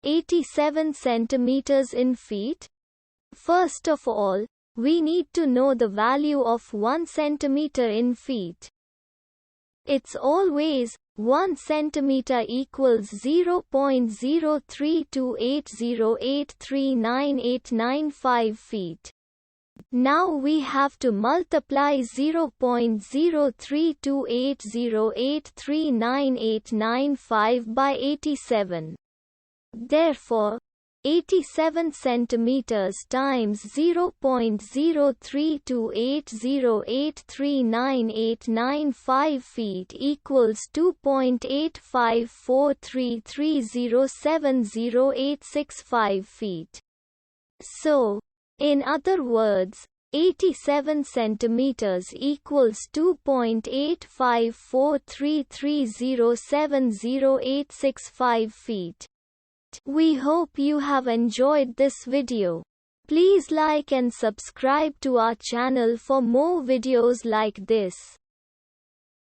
87 centimeters in feet? First of all, we need to know the value of 1 centimeter in feet. It's always 1 centimeter equals 0.03280839895 feet. Now we have to multiply 0.03280839895 by 87. Therefore, 87 centimeters times 0.03280839895 feet equals 2.85433070865 feet. So, in other words, 87 centimeters equals 2.85433070865 feet. We hope you have enjoyed this video. Please like and subscribe to our channel for more videos like this.